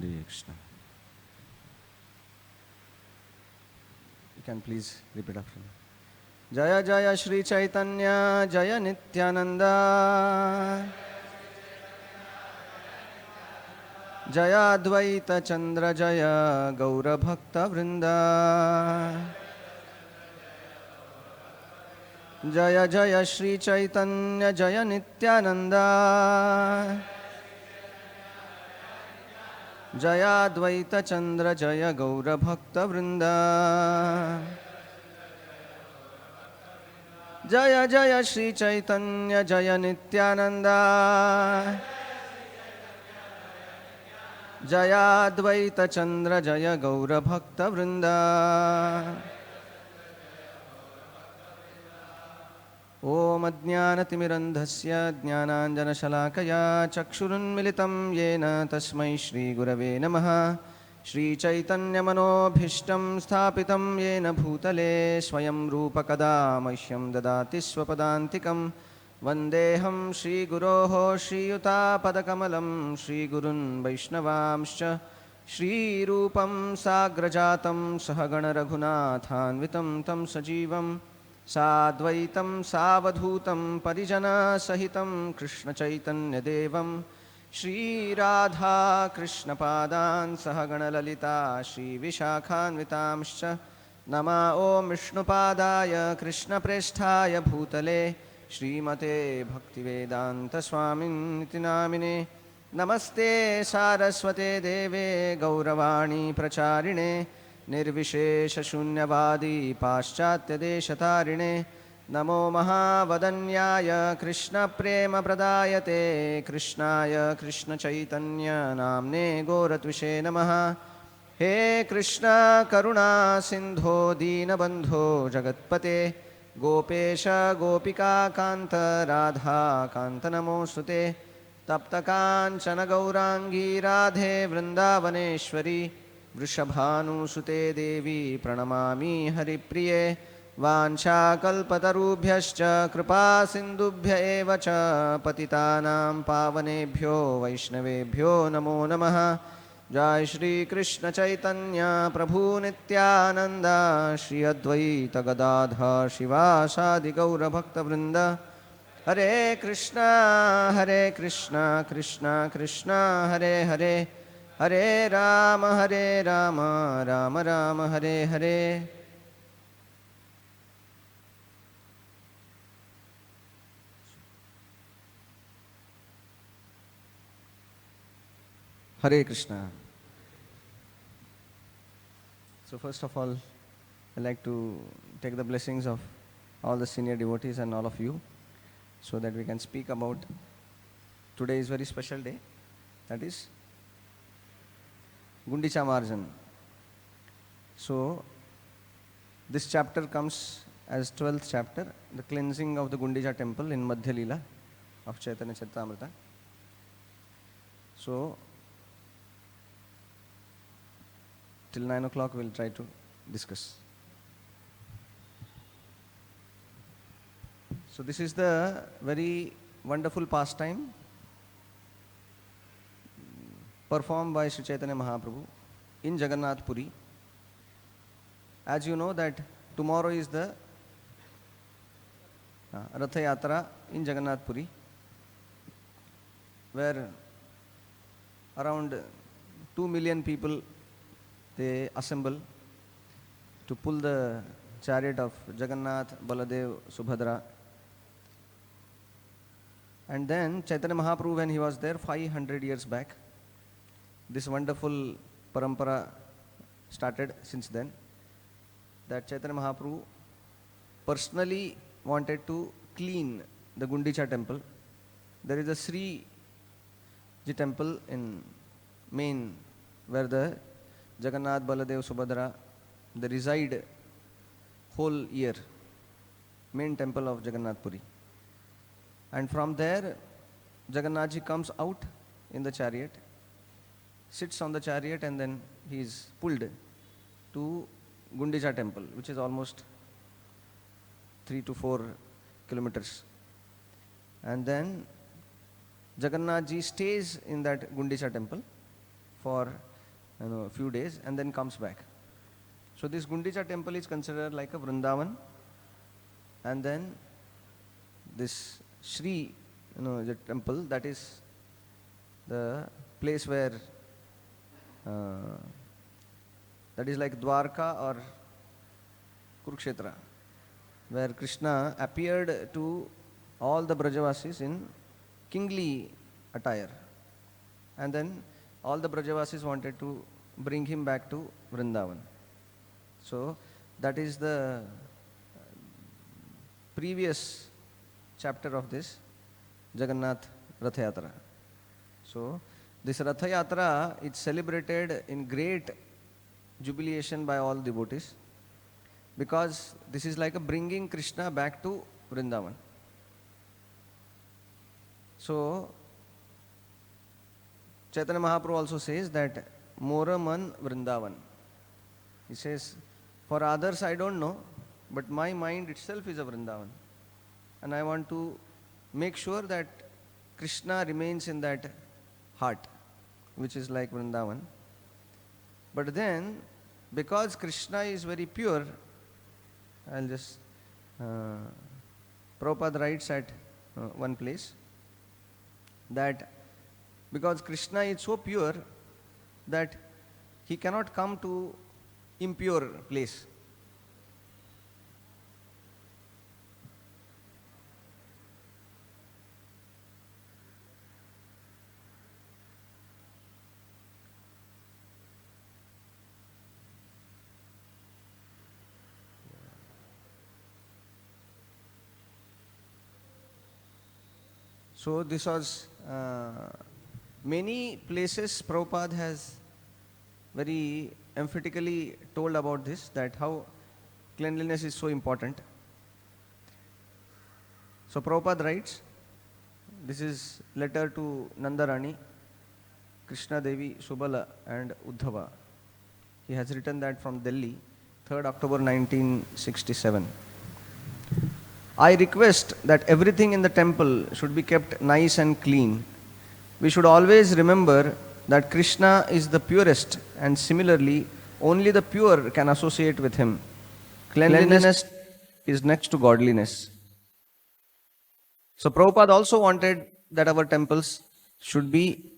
Hare Krishna. You can please repeat after me. Jaya Jaya Shri Chaitanya Jaya Nityananda Jaya Advaita Chandra Jaya Gaura Bhakta Vrinda Jaya Jaya Shri Chaitanya Jaya Nityananda Jaya Advaita Chandra Jaya Gaura Bhakta Vrinda Jaya Jaya Shri Chaitanya Jaya Nityananda Jaya Advaita Chandra Jaya Gaura Bhakta Vrinda Om Ajnanatimirandhasya Jnananjanashalakaya Chakshurunmilitam Yena Tasmai Shri Gurave Namaha Shri Chaitanya Manobhishtam Sthapitam Yena Bhutale Swayam Rupa Kada Mahyam Dadati Swapadantikam Vandeham Shri Guroho Shri Yuta Padakamalam Shri Gurun Vaishnavamscha Shri Rupam Sagrajatam Sahagana Raghunathanvitam Tam Sajivam Sadvaitam Savadhutam Parijana Sahitam Krishna Chaitanya Devam Shri Radha Krishna Padan Sahagana Lalita Shri Vishakhanvitamscha Nama Om Vishnupadaya Krishna Presthaya Bhutale Shrimate Bhaktivedanta Swamin Nitinamine Namaste Saraswate Deve Gauravani Pracharine Nirvishesha Shunyavadi Paschatya Deshatarine Namo Mahavadanyaya Krishna Prema Pradayate Krishnaya Krishna Chaitanya Namne Goratvishe Namaha He Krishna Karuna Sindho Dinabandho Jagatpate Gopesha Gopika Kanta Radha Kanta Namosute Tapta Kanchana Gaurangi Radhe Vrindavaneshwari Vrishabhanusute Devi Pranamami Haripriye Vanchakalpatarubhyascha Kripa Sindubhya eva cha Patitanam Pavanebhyo Vaishnavebhyo Namo Namaha Jai Shri Krishna Chaitanya Prabhu Nityananda Shri Advaita Gadadha Shivasadi Gaura Bhakta Vrinda Hare Krishna Krishna Krishna Hare Hare Hare Rama Rama Rama Hare Hare Hare Krishna. So first of all, I'd like to take the blessings of all the senior devotees and all of you so that we can speak about today's very special day, that is Gundicha Marjan. So this chapter comes as 12th chapter, the cleansing of the Gundicha temple in Madhya Leela of Chaitanya Charitamrita. So till 9 o'clock we'll try to discuss. So this is the very wonderful pastime performed by Sri Chaitanya Mahaprabhu in Jagannath Puri. As you know that tomorrow is the Ratha Yatra in Jagannath Puri, where around 2 million people they assemble to pull the chariot of Jagannath, Baladev, Subhadra. And then Chaitanya Mahaprabhu, when he was there 500 years back, this wonderful parampara started since then, that Chaitanya Mahaprabhu personally wanted to clean the Gundicha temple. There is a Sri temple in main where the Jagannath, Baladev, Subhadra, they reside whole year, main temple of Jagannath Puri. And from there, Jagannathji comes out in the chariot, sits on the chariot, and then he is pulled to Gundicha temple, which is almost 3 to 4 kilometers. And then Jagannathji stays in that Gundicha temple for few days and then comes back. So this Gundicha temple is considered like a Vrindavan, and then this Sri, the temple, that is the place where that is like Dwarka or Kurukshetra, where Krishna appeared to all the Brajavasis in kingly attire, and then all the Brajavasis wanted to bring him back to Vrindavan. So that is the previous chapter of this Jagannath Ratha Yatra. So this Ratha Yatra is celebrated in great jubilation by all devotees, because this is like a bringing Krishna back to Vrindavan. So Chaitanya Mahaprabhu also says that Moraman Vrindavan. He says, for others I don't know, but my mind itself is a Vrindavan. And I want to make sure that Krishna remains in that heart, which is like Vrindavan. But then, because Krishna is very pure, I'll just, Prabhupada writes at one place that because Krishna is so pure that he cannot come to impure place. So this was many places Prabhupada has very emphatically told about this, that how cleanliness is so important. So Prabhupada writes, this is letter to Nandarani, Krishna Devi, Subala and Uddhava. He has written that from Delhi, 3rd October 1967. I request that everything in the temple should be kept nice and clean. We should always remember that Krishna is the purest, and similarly, only the pure can associate with him. Cleanliness is next to godliness. So Prabhupada also wanted that our temples should be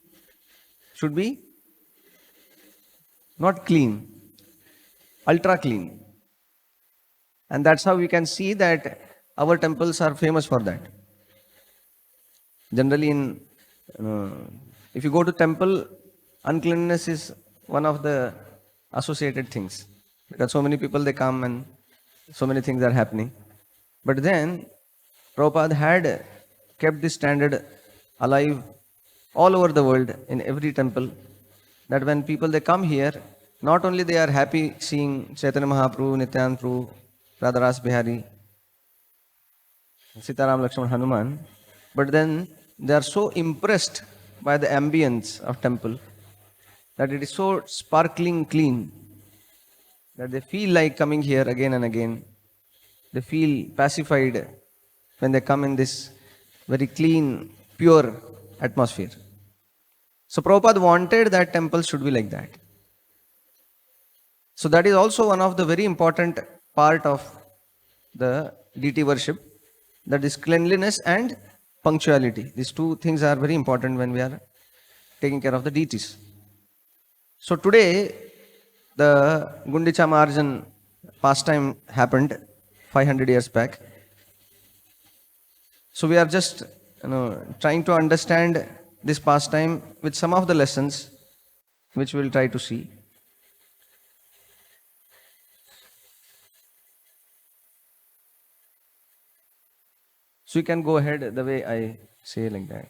not clean, ultra clean. And that's how we can see that our temples are famous for that. Generally, if you go to temple, uncleanness is one of the associated things, because so many people they come and so many things are happening. But then Prabhupada had kept this standard alive all over the world in every temple, that when people they come here, not only they are happy seeing Chaitanya Mahaprabhu, Nityananda Prabhu, Radharasbihari, Sitaram, Lakshman, Hanuman, but then they are so impressed by the ambience of temple that it is so sparkling clean that they feel like coming here again and again. They feel pacified when they come in this very clean, pure atmosphere. So Prabhupada wanted that temple should be like that. So that is also one of the very important part of the deity worship, that is cleanliness and punctuality. These two things are very important when we are taking care of the deities. So today, the Gundicha Marjan pastime happened 500 years back. So we are just trying to understand this pastime with some of the lessons which we will try to see. So you can go ahead the way I say like that.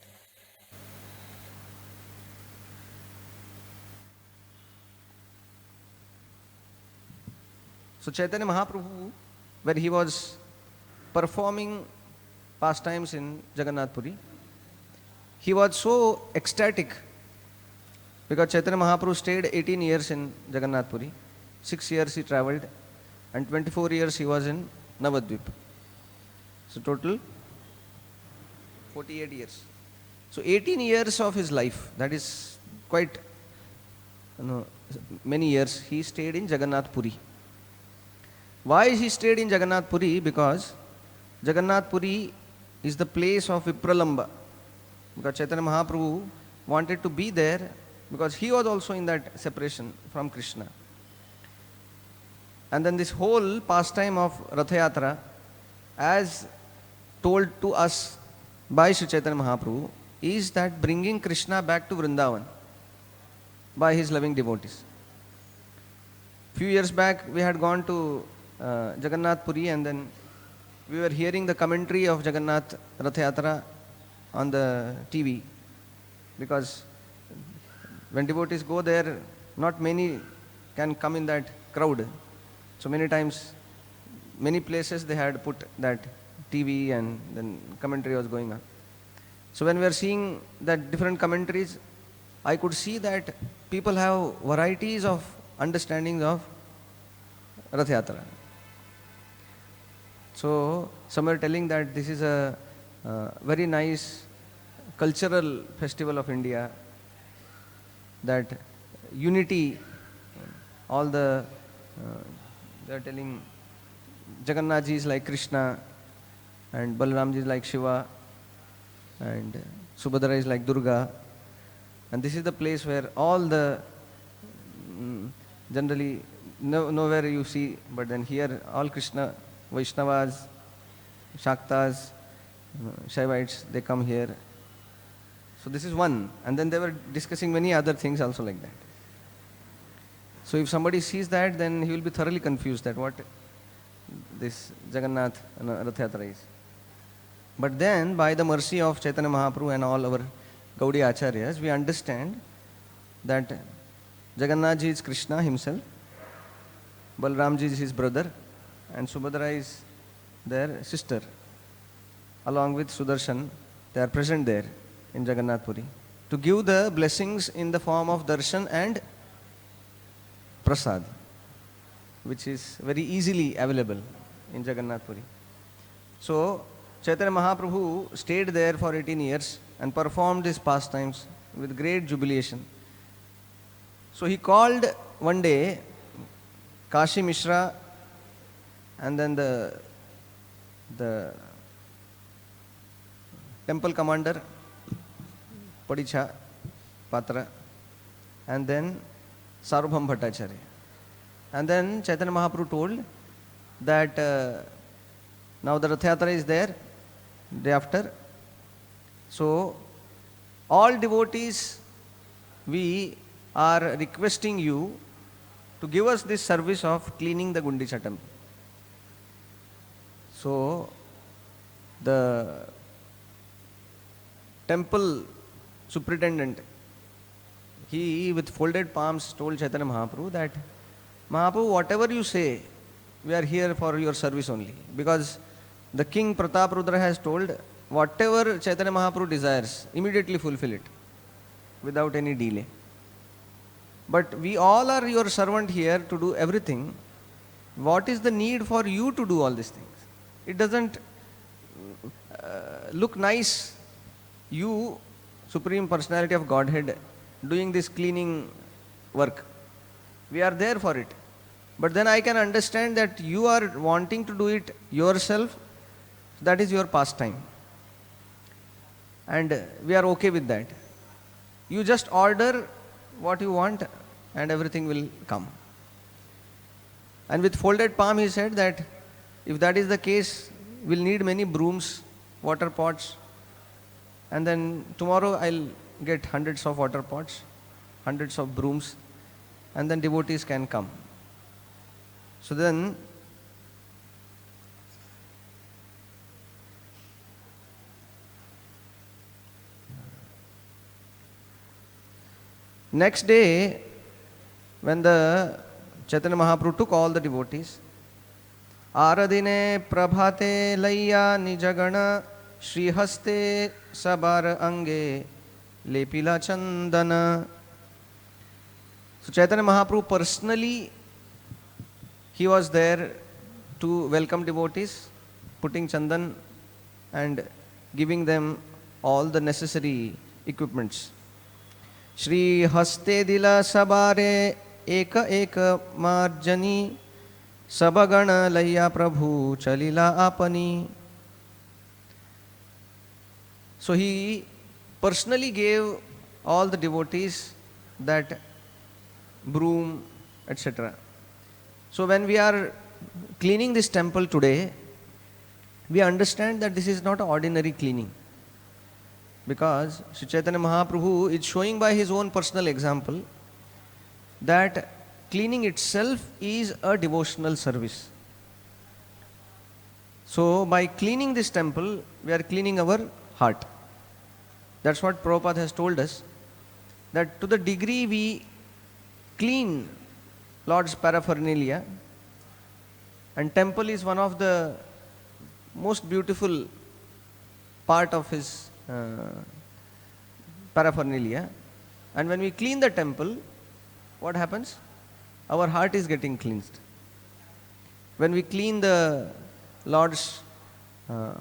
So Chaitanya Mahaprabhu, when he was performing pastimes in Jagannath Puri, he was so ecstatic because Chaitanya Mahaprabhu stayed 18 years in Jagannath Puri, 6 years he travelled, and 24 years he was in Navadvip. So total 48 years. So 18 years of his life, that is quite no, many years, he stayed in Jagannath Puri. Why he stayed in Jagannath Puri? Because Jagannath Puri is the place of Vipralamba. Because Chaitanya Mahaprabhu wanted to be there because he was also in that separation from Krishna. And then this whole pastime of Ratha Yatra, as told to us by Sri Chaitanya Mahaprabhu, is that bringing Krishna back to Vrindavan by his loving devotees. Few years back, we had gone to Jagannath Puri, and then we were hearing the commentary of Jagannath Ratha Yatra on the TV, because when devotees go there, not many can come in that crowd. So many times, many places they had put that TV and then commentary was going on. So when we are seeing that different commentaries, I could see that people have varieties of understandings of Rath Yatra. So some were telling that this is a very nice cultural festival of India, that unity, all the, they are telling Jagannath ji is like Krishna, and Balaram ji is like Shiva, and Subhadra is like Durga, and this is the place where all the, generally nowhere you see, but then here all Krishna, Vaishnavas, Shaktas, Shaivites, they come here. So this is one, and then they were discussing many other things also like that. So if somebody sees that, then he will be thoroughly confused that what this Jagannath Rath Yatra is. But then, by the mercy of Chaitanya Mahaprabhu and all our Gaudiya Acharyas, we understand that Jagannath ji is Krishna himself, Balram ji is his brother, and Subhadra is their sister. Along with Sudarshan, they are present there in Jagannath Puri to give the blessings in the form of darshan and prasad, which is very easily available in Jagannath Puri. So, Chaitanya Mahaprabhu stayed there for 18 years and performed his pastimes with great jubilation. So he called one day Kashi Mishra and then the temple commander Padicha Patra, and then Sarvabhaum Bhattacharya. And then Chaitanya Mahaprabhu told that now the Rath Yatra is there, day after. So, all devotees, we are requesting you to give us this service of cleaning the Gundicha temple. So, the temple superintendent, he with folded palms told Chaitanya Mahaprabhu that, Mahaprabhu, whatever you say, we are here for your service only. Because the king Prataprudra has told, whatever Chaitanya Mahaprabhu desires, immediately fulfill it without any delay. But we all are your servant here to do everything. What is the need for you to do all these things? It doesn't look nice, you, Supreme Personality of Godhead, doing this cleaning work. We are there for it. But then I can understand that you are wanting to do it yourself. That is your pastime. And we are okay with that. You just order what you want and everything will come. And with folded palm he said that if that is the case, we'll need many brooms, water pots, and then tomorrow I'll get hundreds of water pots, hundreds of brooms, and then devotees can come. So then next day, when the Chaitanya Mahaprabhu took all the devotees, Aradine prabhate layya nijagana Srihaste sabar ange lepila chandana. So Chaitanya Mahaprabhu personally, he was there to welcome devotees, putting chandan and giving them all the necessary equipments. Shri Haste Dila Sabare Eka Eka Marjani Sabagana Laya Prabhu Chalila Apani. So he personally gave all the devotees that broom, etc. So when we are cleaning this temple today, we understand that this is not an ordinary cleaning. Because Sri Chaitanya Mahaprabhu is showing by his own personal example that cleaning itself is a devotional service. So by cleaning this temple, we are cleaning our heart. That's what Prabhupada has told us, that to the degree we clean Lord's paraphernalia, and temple is one of the most beautiful part of his paraphernalia, and when we clean the temple, what happens? Our heart is getting cleansed. When we clean the Lord's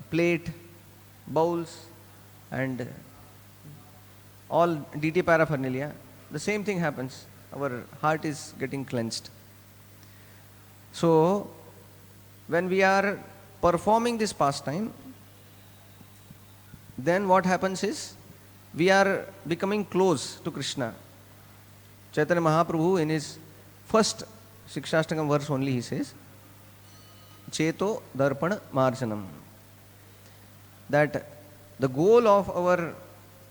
plate, bowls, and all deity paraphernalia, the same thing happens. Our heart is getting cleansed. So, when we are performing this pastime, then what happens is, we are becoming close to Krishna. Chaitanya Mahaprabhu in his first Shikshastakam verse only he says, Cheto Darpana Marjanam. That the goal of our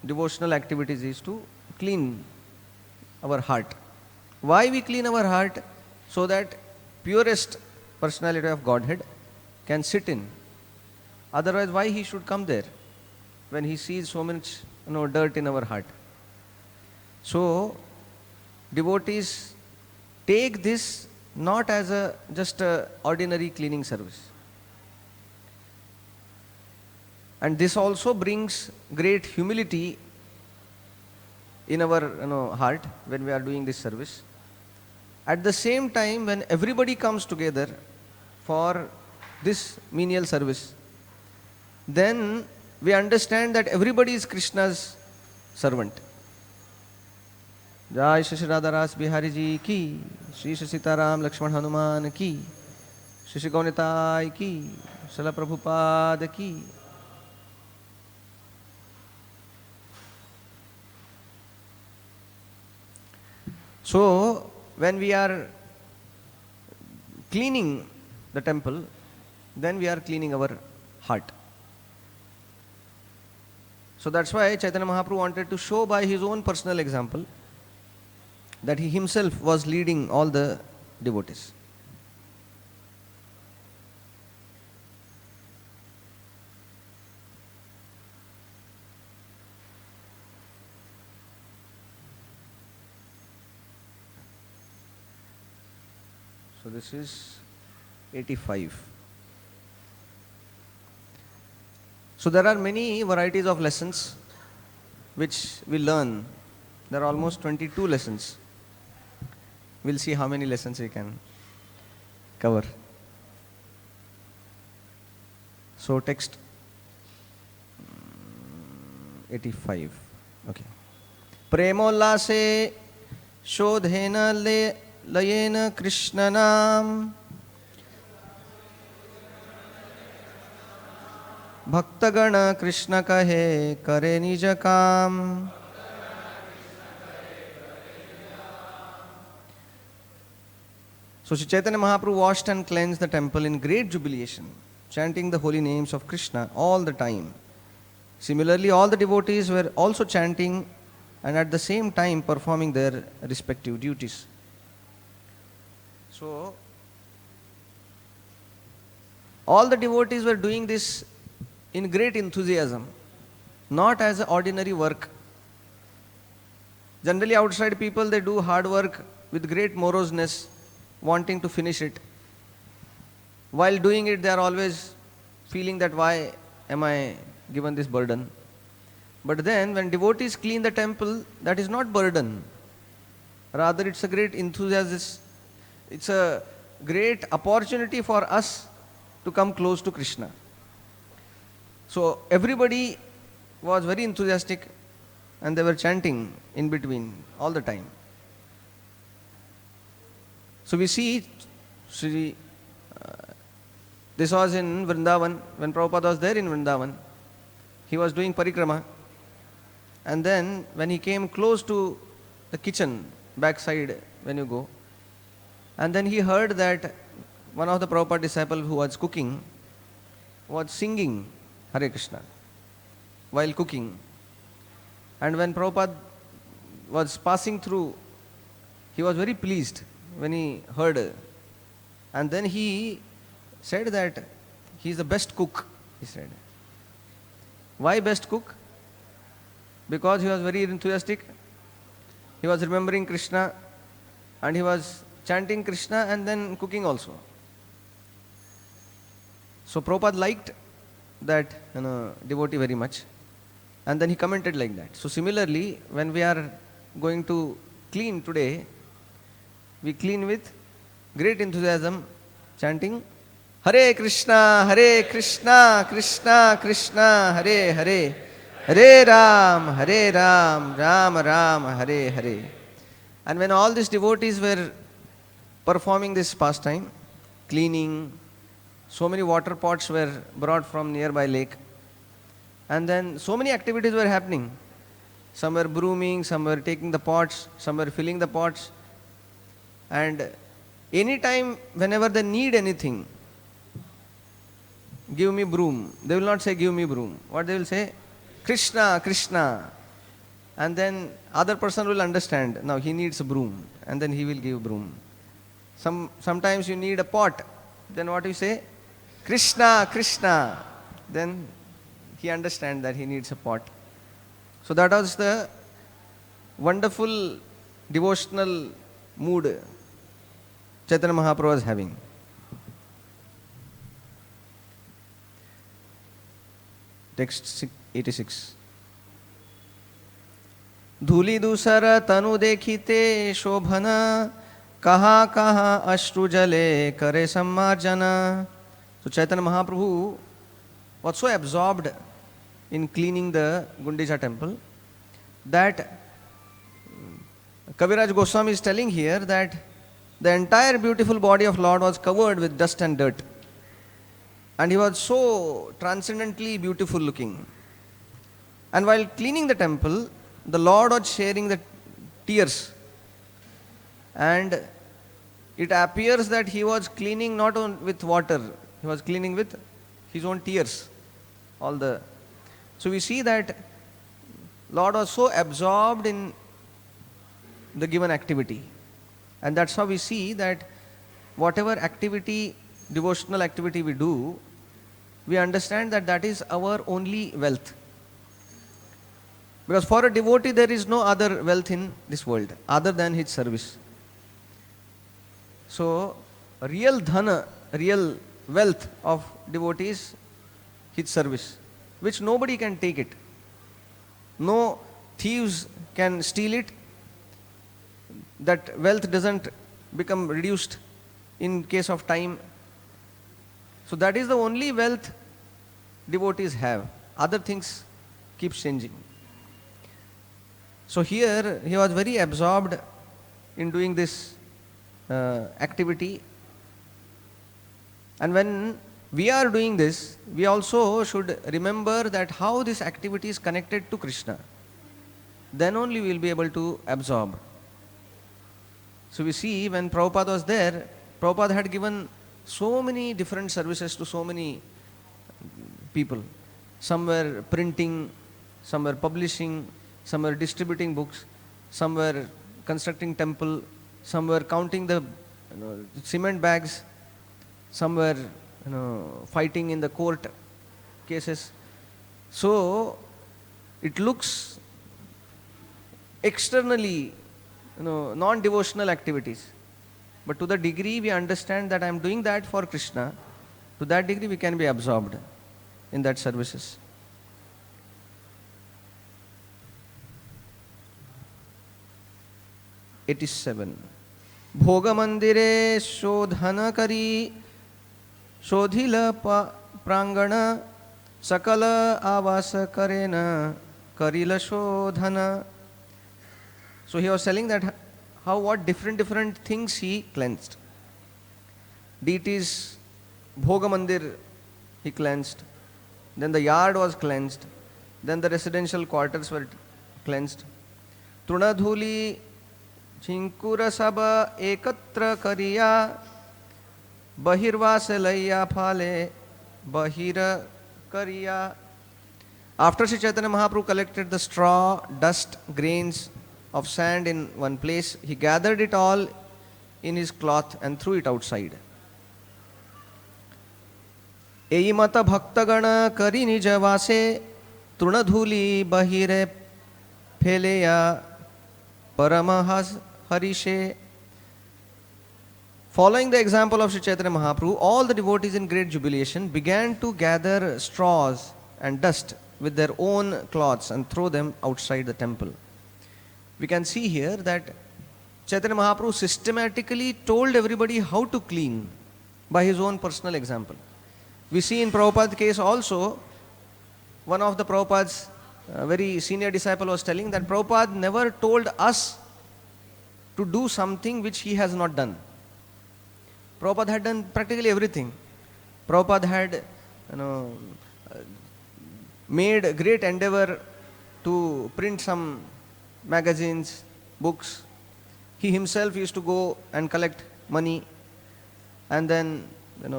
devotional activities is to clean our heart. Why we clean our heart? So that purest personality of Godhead can sit in. Otherwise, why he should come there when he sees so much dirt in our heart? So, devotees take this not as just a ordinary cleaning service. And this also brings great humility in our heart when we are doing this service. At the same time, when everybody comes together for this menial service, then we understand that everybody is Krishna's servant. Jai SriSriRadhaRasbihari ki, Shri Shri Sitaram Lakshman Hanuman ki, Shri Shri Gaunitai ki, Srila Prabhupada ki. So, when we are cleaning the temple, then we are cleaning our heart. So that's why Chaitanya Mahaprabhu wanted to show by his own personal example that he himself was leading all the devotees. So this is 85. So there are many varieties of lessons which we learn. There are almost 22 lessons. We'll see how many lessons we can cover. So text 85. Okay. Premollase shodhena layena krishnanam Bhaktagana Krishna kahe kare nija kam. So Sri Chaitanya Mahaprabhu washed and cleansed the temple in great jubilation, chanting the holy names of Krishna all the time. Similarly, all the devotees were also chanting and at the same time performing their respective duties. So, all the devotees were doing this in great enthusiasm, not as an ordinary work. Generally, outside people, they do hard work with great moroseness, wanting to finish it. While doing it, they are always feeling that why am I given this burden? But then, when devotees clean the temple, that is not burden. Rather, it's a great enthusiasm. It's a great opportunity for us to come close to Krishna. So everybody was very enthusiastic and they were chanting in between all the time. So we see this was in Vrindavan, when Prabhupada was there in Vrindavan. He was doing parikrama, and then when he came close to the kitchen, backside when you go, and then he heard that one of the Prabhupada disciples who was cooking was singing Hare Krishna while cooking. And when Prabhupada was passing through, he was very pleased when he heard. And then he said that he is the best cook, he said. Why best cook? Because he was very enthusiastic. He was remembering Krishna and he was chanting Krishna and then cooking also. So Prabhupada liked that devotee very much, and then he commented like that. So similarly, when we are going to clean today, we clean with great enthusiasm, chanting Hare Krishna, Krishna Krishna, Hare Hare, Hare Ram, Ram Ram, Hare Hare. And when all these devotees were performing this pastime, cleaning, so many water pots were brought from nearby lake, and then so many activities were happening. Some were brooming, some were taking the pots, some were filling the pots. And anytime, whenever they need anything, give me broom. They will not say give me broom. What they will say? Krishna, Krishna. And then other person will understand, now he needs a broom, and then he will give broom. Sometimes you need a pot, then what you say? Krishna, Krishna. Then he understands that he needs a pot. So that was the wonderful devotional mood Chaitanya Mahaprabhu was having. Text 86. धूलि दूसर तनु देखिते शोभना कहा कहा अश्रु जले करे सम्मार्जना. So Chaitanya Mahaprabhu was so absorbed in cleaning the Gundicha temple that Kaviraj Goswami is telling here that the entire beautiful body of Lord was covered with dust and dirt, and he was so transcendently beautiful looking. And while cleaning the temple, the Lord was sharing the tears, and it appears that he was cleaning not with water, he was cleaning with his own tears. So we see that Lord was so absorbed in the given activity, and that's how we see that whatever activity, devotional activity we do, we understand that that is our only wealth. Because for a devotee there is no other wealth in this world other than his service. So real dhana, real wealth of devotees, his service, which nobody can take it. No thieves can steal it. That wealth doesn't become reduced in case of time. So that is the only wealth devotees have. Other things keep changing. So here he was very absorbed in doing this activity. And when we are doing this, we also should remember that how this activity is connected to Krishna. Then only we will be able to absorb. So we see when Prabhupada was there, Prabhupada had given so many different services to so many people. Some were printing, some were publishing, some were distributing books, some were constructing temple, some were counting the cement bags, some were fighting in the court cases. So it looks externally non-devotional activities, but to the degree we understand that I am doing that for Krishna, to that degree we can be absorbed in that services. '87. Bhoga mandire shodhana kari शोधिल प्रांगण सकल आवास करेन karila shodhana. So he was telling that how what different things he cleansed. Deities, Bhoga Mandir he cleansed. Then the yard was cleansed. Then the residential quarters were cleansed. Trunadhuli Chinkura Saba Ekatra Kariya Bahirvasalaya Phale Bahira Kariya. After Sri Chaitanya Mahaprabhu collected the straw, dust, grains of sand in one place, he gathered it all in his cloth and threw it outside. एई मत भक्तगण करी निज वासे तृणधूली बहिरे फैलेया Paramhans हरिषे. Following the example of Sri Chaitanya Mahaprabhu, all the devotees in great jubilation began to gather straws and dust with their own cloths and throw them outside the temple. We can see here that Chaitanya Mahaprabhu systematically told everybody how to clean by his own personal example. We see in Prabhupada's case also, one of the Prabhupada's very senior disciple was telling that Prabhupada never told us to do something which he has not done. Prabhupada had done practically everything. Prabhupada had made a great endeavor to print some magazines, books. He himself used to go and collect money and then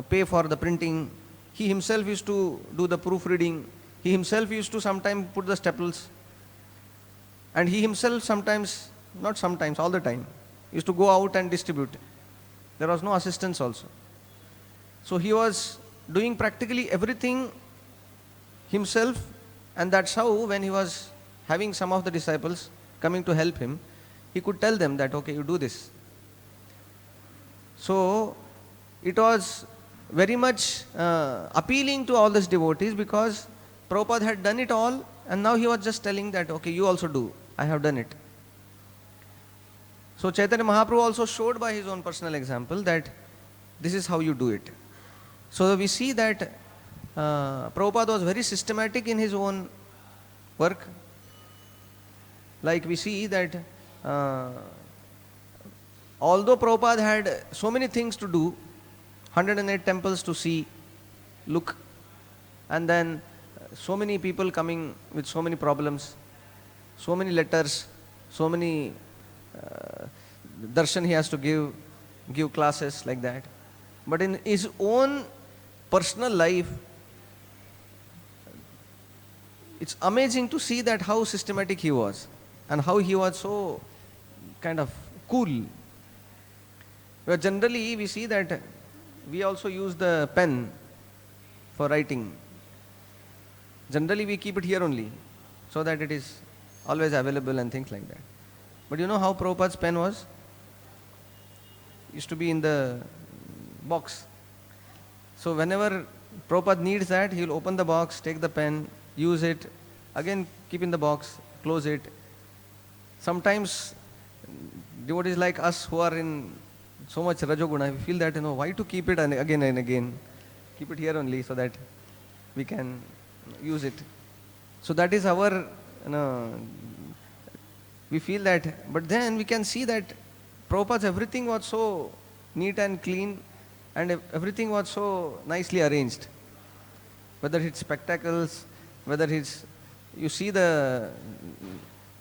pay for the printing. He himself used to do the proofreading. He himself used to sometimes put the staples. And he himself sometimes, not sometimes, all the time, used to go out and distribute. There was no assistance also. So he was doing practically everything himself, and that's how when he was having some of the disciples coming to help him, he could tell them that, okay, you do this. So it was very much appealing to all these devotees because Prabhupada had done it all and now he was just telling that, okay, you also do. I have done it. So Chaitanya Mahaprabhu also showed by his own personal example that this is how you do it. So we see that Prabhupada was very systematic in his own work. Like we see that although Prabhupada had so many things to do, 108 temples to see, look, and then so many people coming with so many problems, so many letters, so many darshan he has to give classes like that. But in his own personal life, it's amazing to see that how systematic he was and how he was so kind of cool. But generally we see that we also use the pen for writing. Generally we keep it here only so that it is always available and things like that. But you know how Prabhupada's pen was? Used to be in the box. So whenever Prabhupada needs that, he will open the box, take the pen, use it, again keep in the box, close it. Sometimes devotees like us who are in so much Rajoguna, we feel that, why to keep it again and again? Keep it here only so that we can use it. So that is our, we feel that. But then we can see that Prabhupada's everything was so neat and clean and everything was so nicely arranged. Whether it's spectacles, whether it's, you see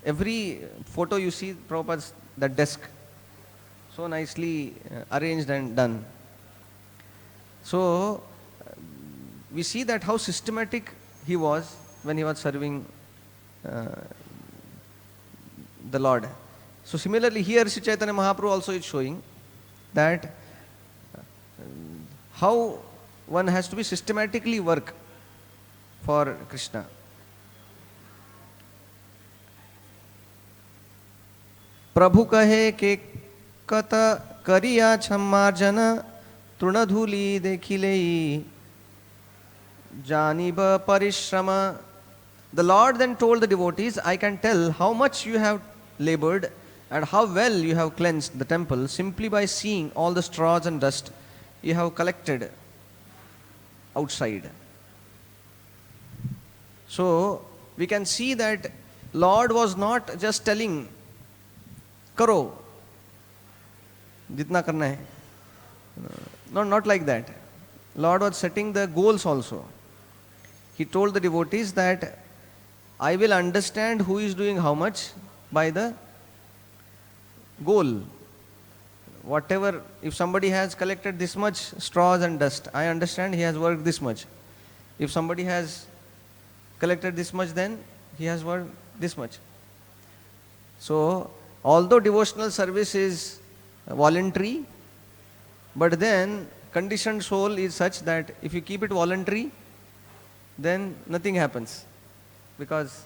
every photo you see Prabhupada's, the desk, so nicely arranged and done. So we see that how systematic he was when he was serving the Lord. So similarly here Sri Chaitanya Mahaprabhu also is showing that how one has to be systematically work for Krishna. Prabhu kahe ke kata kariya cham marjan trunadhuli dekhilei janiba parishrama. The Lord then told the devotees, I can tell how much you have labored and how well you have cleansed the temple simply by seeing all the straws and dust you have collected outside. So we can see that Lord was not just telling, karo, jitna karna hai. No, not like that. Lord was setting the goals also. He told the devotees that I will understand who is doing how much by the goal. Whatever, if somebody has collected this much straws and dust, I understand he has worked this much. If somebody has collected this much, then he has worked this much. So, although devotional service is voluntary, but then conditioned soul is such that if you keep it voluntary, then nothing happens, because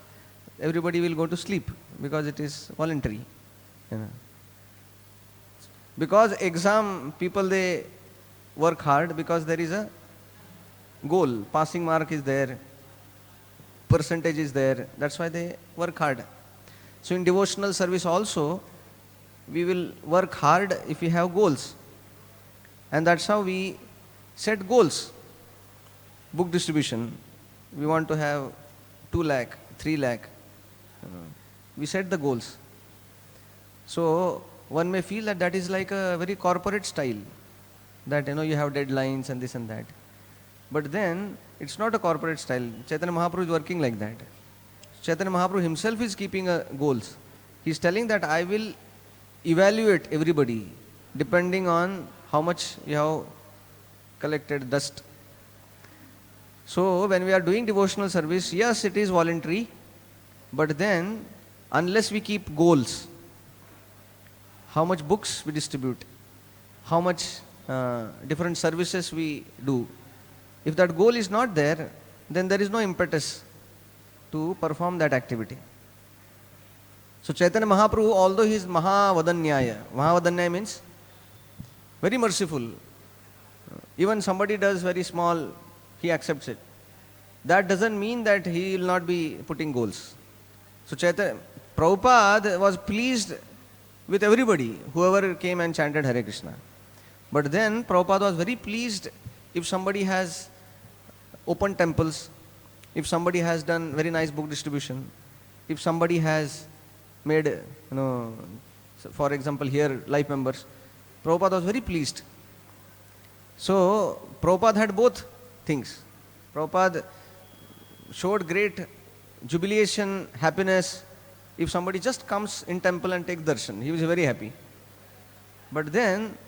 everybody will go to sleep because it is voluntary. Because exam people, they work hard because there is a goal, passing mark is there, percentage is there, that's why they work hard. So in devotional service also, we will work hard if we have goals. And that's how we set goals. Book distribution, we want to have 2 lakh, 3 lakh. We set the goals. So one may feel that that is like a very corporate style, that you have deadlines and this and that. But then it's not a corporate style. Chaitanya Mahaprabhu is working like that. Chaitanya Mahaprabhu himself is keeping goals. He is telling that I will evaluate everybody depending on how much you have collected dust. So when we are doing devotional service, yes, it is voluntary, but then unless we keep goals, how much books we distribute, how much different services we do, if that goal is not there, then there is no impetus to perform that activity. So Chaitanya Mahaprabhu, although he is Mahavadanyaya means very merciful. Even somebody does very small, he accepts it. That doesn't mean that he will not be putting goals. So Prabhupada was pleased with everybody, whoever came and chanted Hare Krishna. But then Prabhupada was very pleased if somebody has opened temples, if somebody has done very nice book distribution, if somebody has made, for example here, life members, Prabhupada was very pleased. So Prabhupada had both things. Prabhupada showed great jubilation, happiness. If somebody just comes in temple and take darshan, he was very happy. But then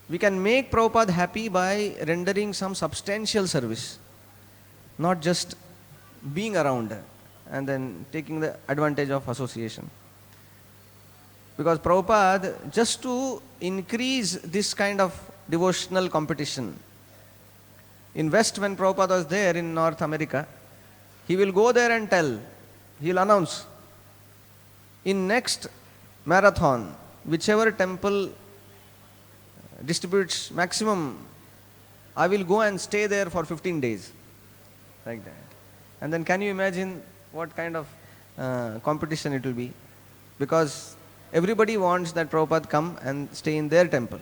we can make Prabhupada happy by rendering some substantial service, not just being around and then taking the advantage of association. Because Prabhupada, just to increase this kind of devotional competition, in West, when Prabhupada was there in North America, he will go there and tell, he will announce, in next marathon, whichever temple distributes maximum, I will go and stay there for 15 days. Like that. And then can you imagine what kind of competition it will be? Because everybody wants that Prabhupada come and stay in their temple.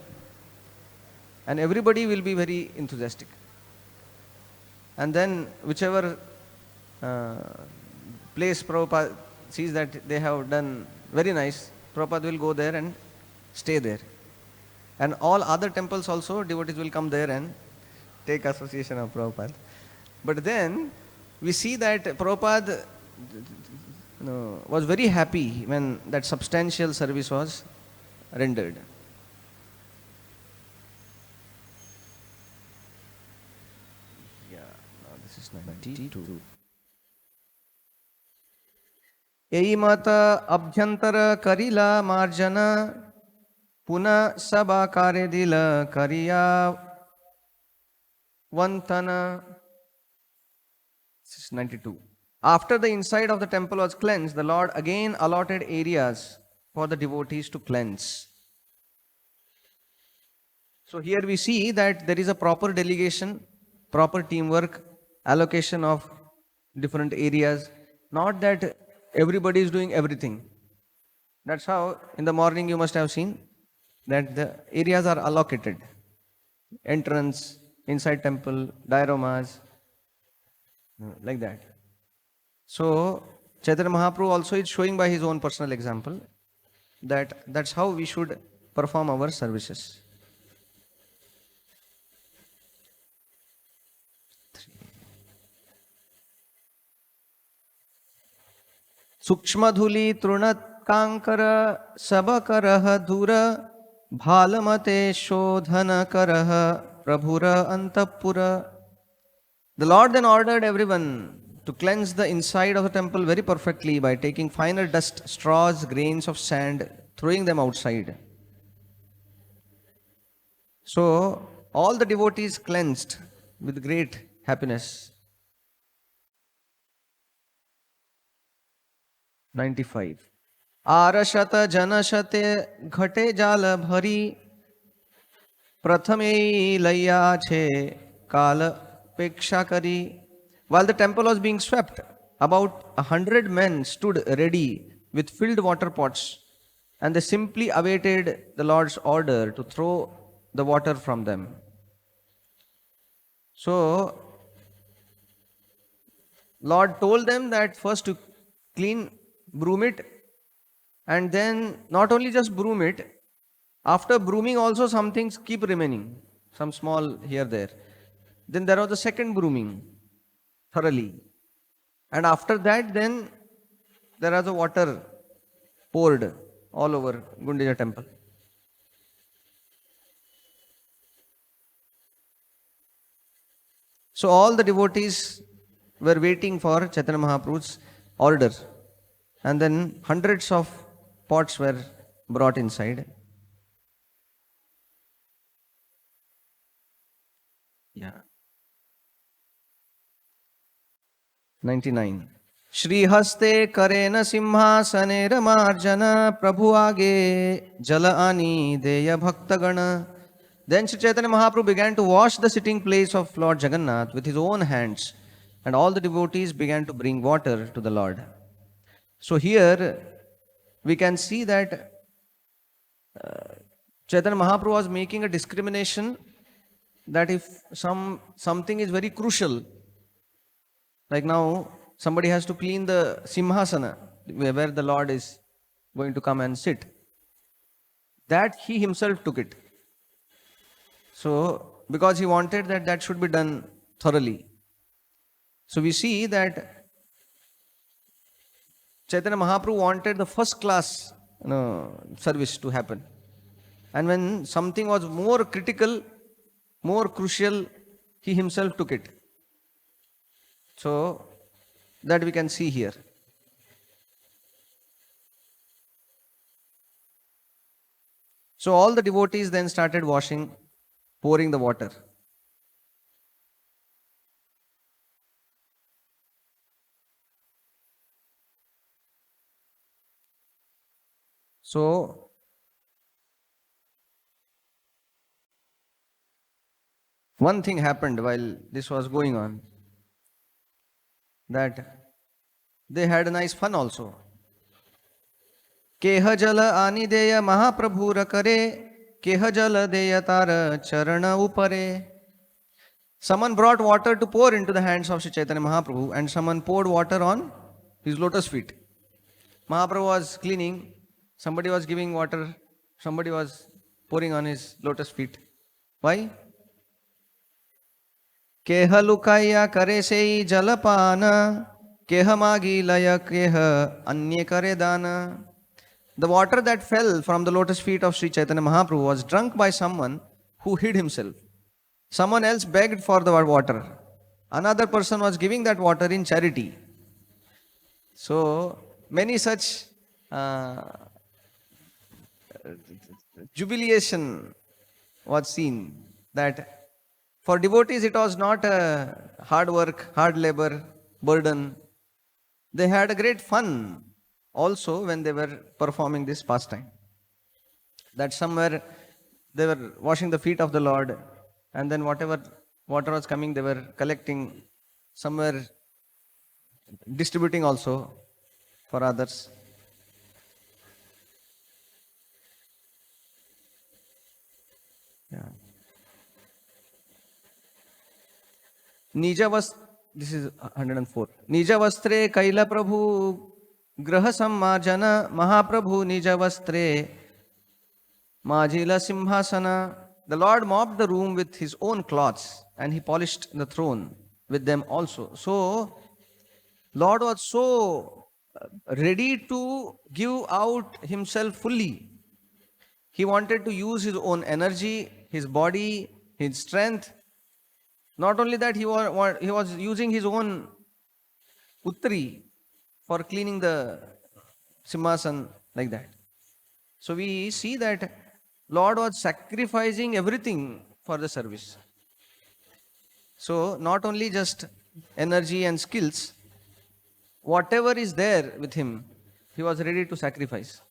And everybody will be very enthusiastic. And then whichever place Prabhupada sees that they have done very nice, Prabhupada will go there and stay there. And all other temples also, devotees will come there and take association of Prabhupada. But then we see that Prabhupada was very happy when that substantial service was rendered. Yeah, now this is 92. यही मत अभ्यंतर करिला मार्जन पुनः सबा कार्य दिल करिया वंतन. 92. After the inside of the temple was cleansed, the Lord again allotted areas for the devotees to cleanse. So here we see that there is a proper delegation, proper teamwork, allocation of different areas, not that everybody is doing everything. That's how in the morning you must have seen that the areas are allocated. Entrance, inside temple, dioramas, like that. So Chaitanya Mahaprabhu also is showing by his own personal example that that's how we should perform our services. Sukshma dhuli trunat kankara sabakarah dhura bhalamate shodhana karah prabhura antapura. The Lord then ordered everyone to cleanse the inside of the temple very perfectly by taking finer dust, straws, grains of sand, throwing them outside. So all the devotees cleansed with great happiness. 95. आरशत जनशते घटे जाल भरी प्रथमे लैया छे काल पेक्षा करी. While the temple was being swept, about 100 men stood ready with filled water pots, and they simply awaited the Lord's order to throw the water from them. So, Lord told them that first to clean, broom it, and then not only just broom it, after brooming also some things keep remaining, some small here there. Then there was the second brooming, thoroughly. And after that then there was the water poured all over Gundicha temple. So all the devotees were waiting for Chaitanya Mahaprabhu's order. And then hundreds of pots were brought inside. Yeah. 99. Shri Haste Karena Simhasanera Marjana Prabhu Age Jala Ani Deya Bhaktagana. Then Sri Chaitanya Mahaprabhu began to wash the sitting place of Lord Jagannath with his own hands, and all the devotees began to bring water to the Lord. So here we can see that Chaitanya Mahaprabhu was making a discrimination that if something is very crucial, like now somebody has to clean the Simhasana where the Lord is going to come and sit, that he himself took it. So because he wanted that should be done thoroughly. So we see that Chaitanya Mahaprabhu wanted the first class service to happen. And when something was more critical, more crucial, he himself took it. So that we can see here. So all the devotees then started washing, pouring the water. So one thing happened while this was going on, that they had a nice fun also. Keha jala ani deya Mahaprabhu rakare, keha jala deya tara charana upare. Someone brought water to pour into the hands of Sri Chaitanya Mahaprabhu, and someone poured water on his lotus feet. Mahaprabhu was cleaning, somebody was giving water, somebody was pouring on his lotus feet. Why? Keha lukaya kare sei jalapana, keha magi laya keha anye kare dana. The water that fell from the lotus feet of Sri Chaitanya Mahaprabhu was drunk by someone who hid himself. Someone else begged for the water. Another person was giving that water in charity. So many such jubilation was seen, that for devotees it was not a hard work, hard labor, burden. They had a great fun also when they were performing this pastime. That somewhere they were washing the feet of the Lord, and then whatever water was coming they were collecting, somewhere distributing also for others. Yeah. Nija was, this is 104. Nija vastre kaila prabhu Graha Sammarjana Mahaprabhu Nijavastre Majila Simhasana. The Lord mopped the room with his own cloths and he polished the throne with them also. So, Lord was so ready to give out himself fully. He wanted to use his own energy, his body, his strength. Not only that, he was using his own uttari for cleaning the simhasan like that. So we see that Lord was sacrificing everything for the service. So not only just energy and skills, whatever is there with him, he was ready to sacrifice.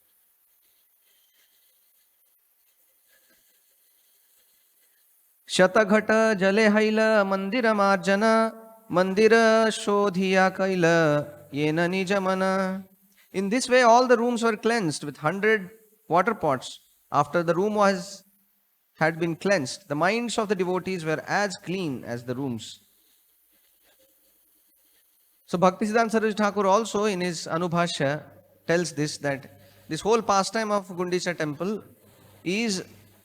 Shataghata jale haila mandira marjana mandira shodhiya kaila yena nijamana. In this way, all the rooms were cleansed with 100 water pots. After the room had been cleansed, the minds of the devotees were as clean as the rooms. So Bhaktisiddhanta Saraswati Thakur also in his Anubhashya tells this, that this whole pastime of Gundicha temple is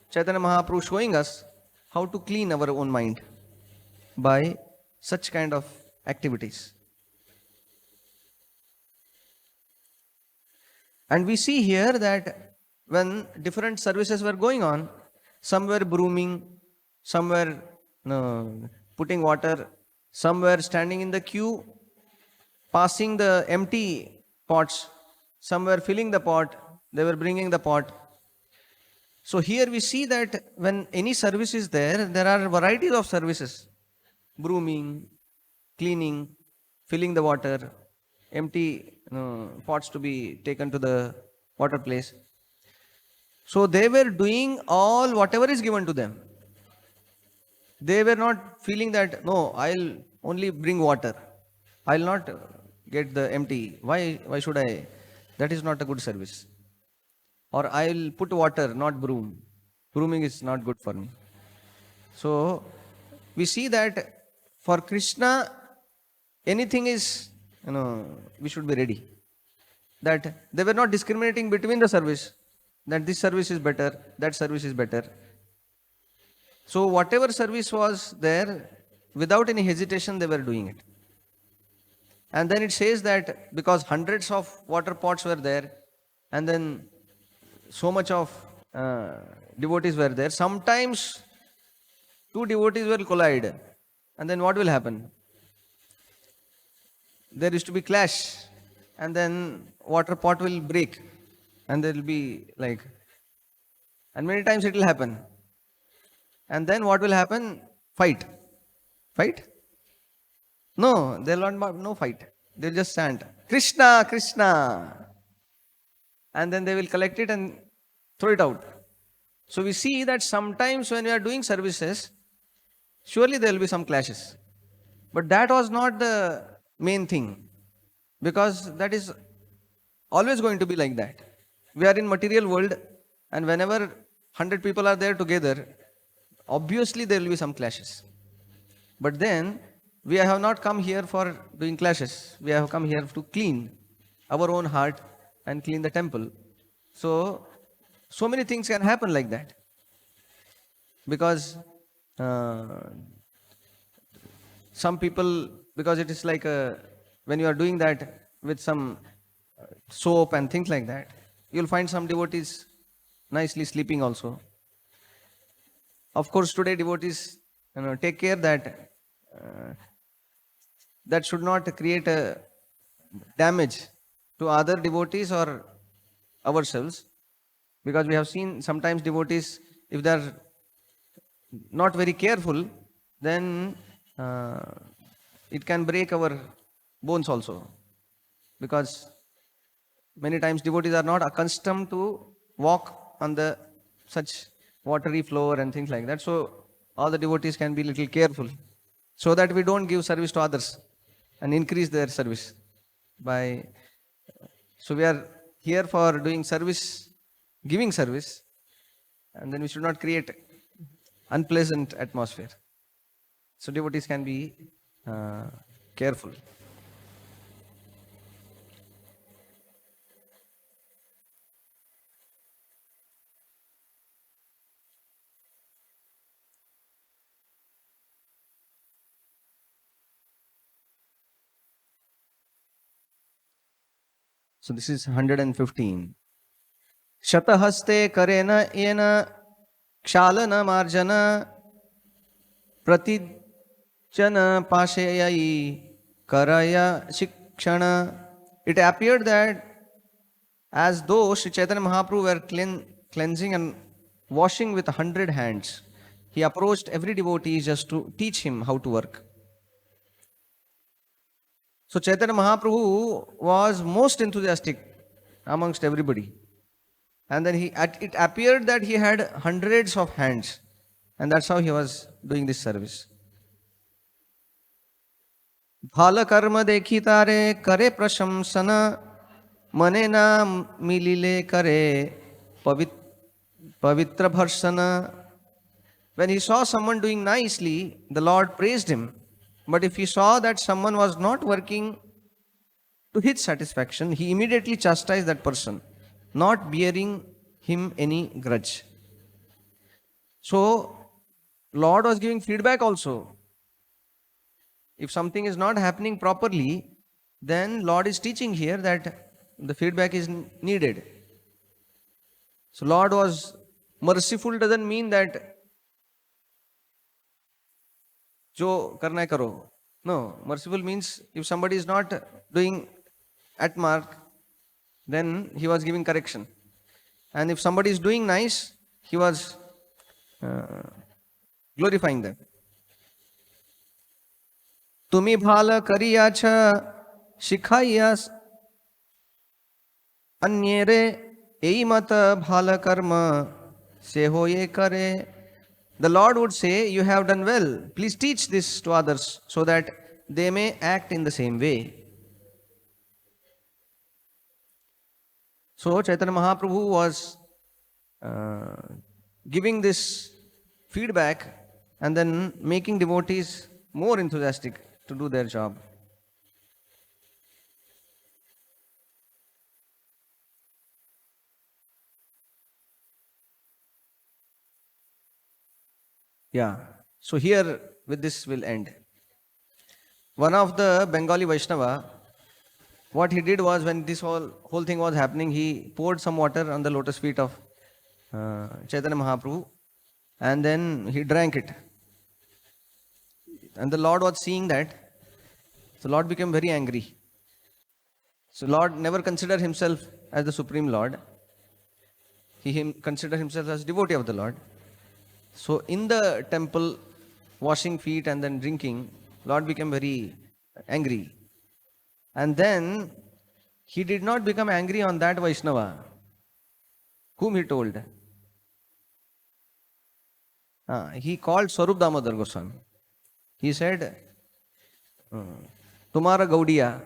Chaitanya Mahaprabhu showing us how to clean our own mind by such kind of activities. And we see here that when different services were going on, some were brooming, some were putting water, some were standing in the queue, passing the empty pots, some were filling the pot, they were bringing the pot. So here we see that when any service is there, there are varieties of services. Brooming, cleaning, filling the water, empty pots to be taken to the water place. So they were doing all whatever is given to them. They were not feeling that, no, I'll only bring water. I'll not get the empty. Why should I? That is not a good service. Or I'll put water, not broom. Brooming is not good for me. So we see that for Krishna, anything is, we should be ready. That they were not discriminating between the service, that this service is better, that service is better. So whatever service was there, without any hesitation, they were doing it. And then it says that because hundreds of water pots were there, and then so much of devotees were there, sometimes two devotees will collide. And then what will happen? There is to be clash, and then water pot will break, and there will be and many times it will happen. And then what will happen? Fight. No, there will not no fight. They will just chant, Krishna, Krishna. And then they will collect it and throw it out. So we see that sometimes when we are doing services, surely there will be some clashes. But that was not the main thing, because that is always going to be like that. We are in material world, and whenever 100 people are there together, obviously there will be some clashes. But then we have not come here for doing clashes. We have come here to clean our own heart and clean the temple. So many things can happen like that. Because some people, because it is like when you are doing that with some soap and things like that, you'll find some devotees nicely sleeping also. Of course, today devotees take care that that should not create a damage to other devotees or ourselves, because we have seen sometimes devotees, if they are not very careful, then it can break our bones also, because many times devotees are not accustomed to walk on the such watery floor and things like that. So all the devotees can be little careful, so that we don't give service to others and increase their service. So we are here for doing service, giving service, and then we should not create unpleasant atmosphere. So devotees can be careful. So this is 115. Shatahaste karena yena kshalana marjana pratijana pashayai karaya shikshana. It appeared that as though Sri Chaitanya Mahaprabhu were cleansing and washing with 100 hands. He approached every devotee just to teach him how to work. So Chaitanya Mahaprabhu was most enthusiastic amongst everybody. And then it appeared that he had hundreds of hands. And that's how he was doing this service. Bhala karma dekhi tare kare prashamsana mane na milile kare pavitra bharsana. When he saw someone doing nicely, the Lord praised him. But if he saw that someone was not working to his satisfaction, he immediately chastised that person, not bearing him any grudge. So, Lord was giving feedback also. If something is not happening properly, then Lord is teaching here that the feedback is needed. So, Lord was merciful doesn't mean that jo karna hai karo. No, merciful means if somebody is not doing at mark, then he was giving correction. And if somebody is doing nice, he was glorifying them. Tumi bhala kariya cha shikhayas anyere ei mata bhala karma se hoye kare. The Lord would say, you have done well. Please teach this to others so that they may act in the same way. So Chaitanya Mahaprabhu was giving this feedback and then making devotees more enthusiastic to do their job. Yeah. So here with this will end. One of the Bengali Vaishnava, what he did was when this whole thing was happening, he poured some water on the lotus feet of Chaitanya Mahaprabhu and then he drank it. And the Lord was seeing that. So Lord became very angry. So Lord never considered himself as the Supreme Lord. He considered himself as devotee of the Lord. So in the temple, washing feet and then drinking, Lord became very angry. And then he did not become angry on that Vaishnava, whom he told. He called Swarup Damodar Goswami. He said, Tumara Gaudiya,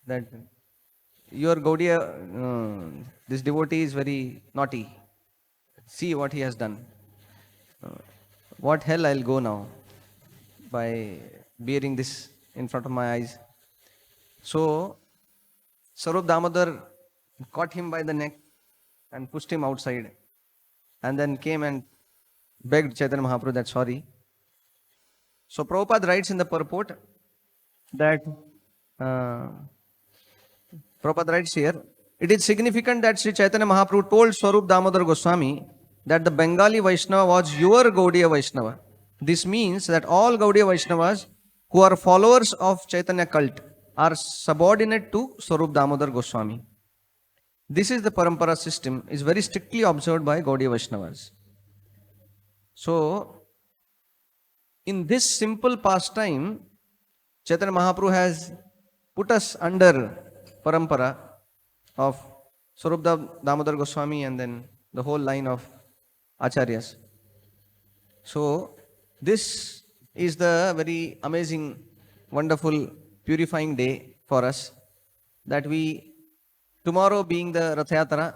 that your Gaudiya, this devotee is very naughty. See what he has done. What hell I'll go now by bearing this in front of my eyes. So, Swarup Damodar caught him by the neck and pushed him outside and then came and begged Chaitanya Mahaprabhu that sorry. So, Prabhupada writes in the purport that, Prabhupada writes here, it is significant that Sri Chaitanya Mahaprabhu told Swarup Damodar Goswami that the Bengali Vaishnava was your Gaudiya Vaishnava. This means that all Gaudiya Vaishnavas who are followers of Chaitanya cult are subordinate to Swarup Damodar Goswami. This is the parampara system, is very strictly observed by Gaudiya Vaishnavas. So, in this simple pastime, Chaitanya Mahaprabhu has put us under parampara of Swarup Damodar Goswami and then the whole line of Acharyas. So, this is the very amazing, wonderful, purifying day for us, that we, tomorrow being the Rath Yatra,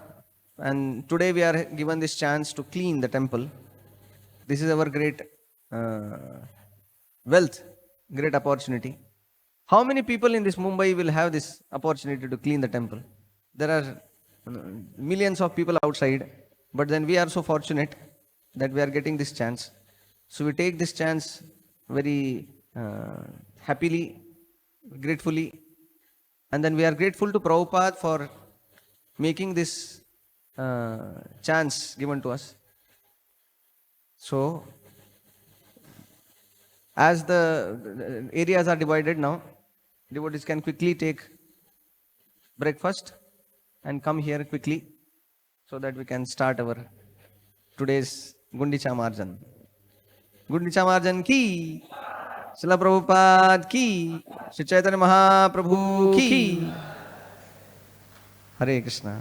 and today we are given this chance to clean the temple. This is our great wealth, great opportunity. How many people in this Mumbai will have this opportunity to clean the temple? There are millions of people outside, but then we are so fortunate that we are getting this chance. So we take this chance very happily, gratefully, and then we are grateful to Prabhupada for making this chance given to us. So, as the areas are divided now, devotees can quickly take breakfast and come here quickly so that we can start our today's Gundicha Marjan. Gundicha Marjan ki, Srila Prabhupada ki, Sri Chaitanya Mahaprabhu ki. Hare Krishna.